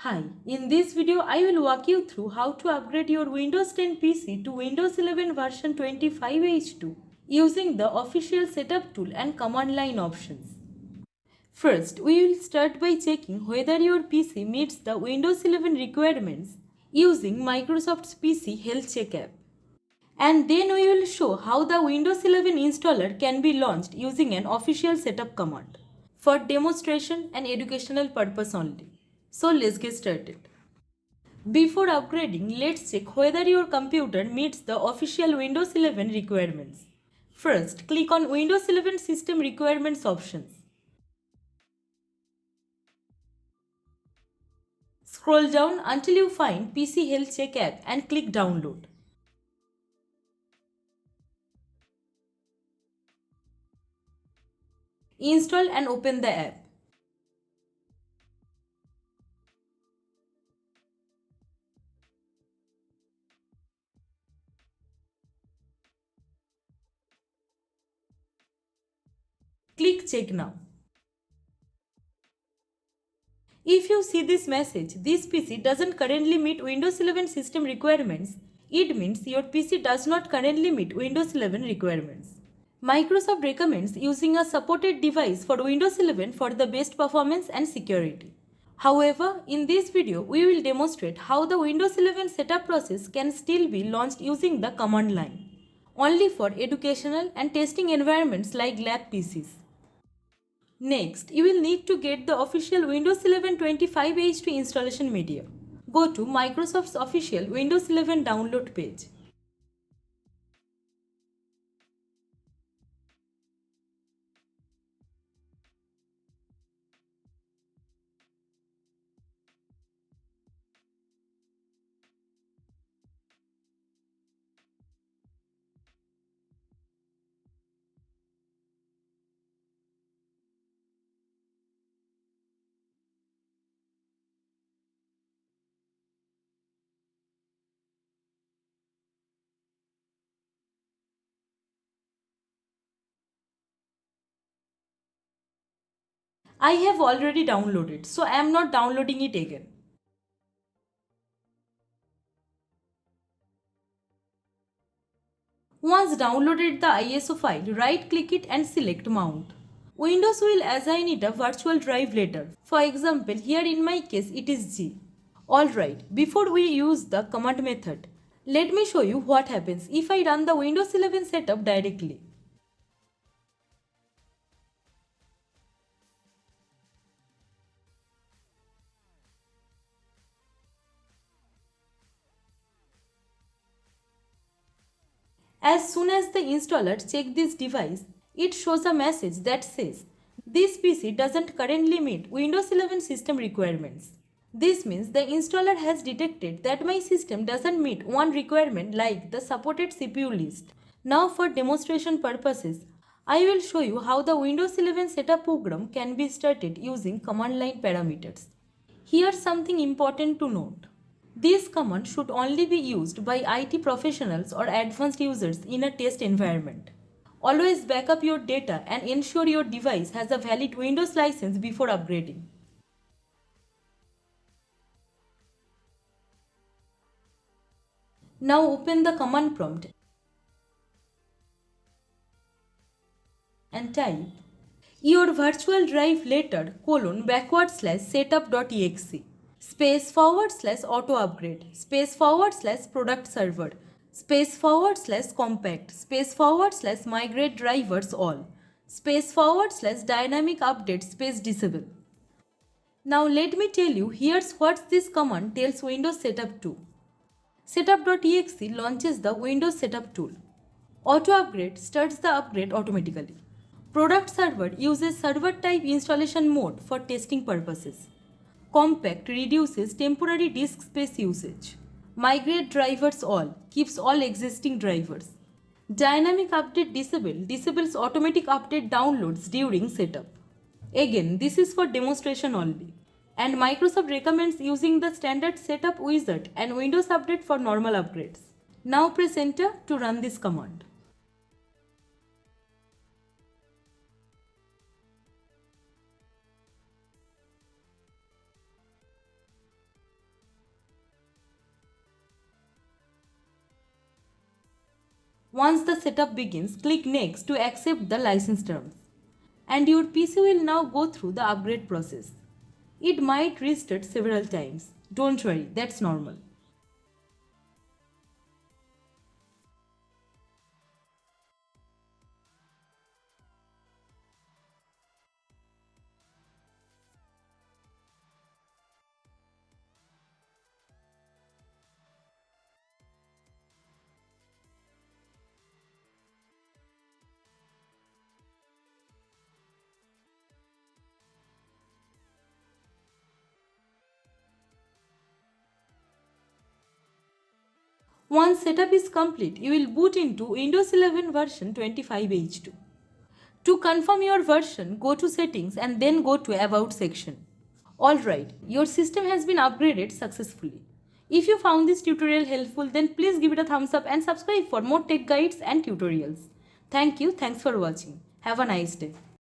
Hi, in this video I will walk you through how to upgrade your Windows 10 PC to Windows 11 version 25H2 using the official setup tool and command line options. First, we will start by checking whether your PC meets the Windows 11 requirements using Microsoft's PC Health Check app. And then we will show how the Windows 11 installer can be launched using an official setup command for demonstration and educational purpose only. So let's get started. Before upgrading, let's check whether your computer meets the official Windows 11 requirements. First, click on Windows 11 System Requirements options. Scroll down until you find PC Health Check app and click Download. Install and open the app. Click Check Now. If you see this message, this PC doesn't currently meet Windows 11 system requirements, it means your PC does not currently meet Windows 11 requirements. Microsoft recommends using a supported device for Windows 11 for the best performance and security. However, in this video, we will demonstrate how the Windows 11 setup process can still be launched using the command line, only for educational and testing environments like lab PCs. Next, you will need to get the official Windows 11 25H2 installation media. Go to Microsoft's official Windows 11 download page. I have already downloaded, so I am not downloading it again. Once downloaded the ISO file, right-click it and select Mount. Windows will assign it a virtual drive later. For example, here in my case it is G. Alright, before we use the command method, let me show you what happens if I run the Windows 11 setup directly. As soon as the installer checks this device, it shows a message that says, this PC doesn't currently meet Windows 11 system requirements. This means the installer has detected that my system doesn't meet one requirement like the supported CPU list. Now for demonstration purposes, I will show you how the Windows 11 setup program can be started using command line parameters. Here's something important to note. This command should only be used by IT professionals or advanced users in a test environment. Always back up your data and ensure your device has a valid Windows license before upgrading. Now open the command prompt and type your virtual drive later /setup.exe space / auto upgrade space / product server space / compact space / migrate drivers all space / dynamic update space disable. Now let me tell you, here's what this command tells Windows Setup to. Setup.exe launches the Windows Setup tool. Auto upgrade starts the upgrade automatically. Product server uses server type installation mode for testing purposes. Compact reduces temporary disk space usage. Migrate drivers all keeps all existing drivers. Dynamic update disables automatic update downloads during setup. Again, this is for demonstration only. And Microsoft recommends using the standard setup wizard and Windows Update for normal upgrades. Now press enter to run this command. Once the setup begins, click Next to accept the license terms. And your PC will now go through the upgrade process. It might restart several times. Don't worry, that's normal. Once setup is complete, you will boot into Windows 11 version 25H2. To confirm your version, go to Settings and then go to About section. Alright, your system has been upgraded successfully. If you found this tutorial helpful, then please give it a thumbs up and subscribe for more tech guides and tutorials. Thank you, thanks for watching. Have a nice day.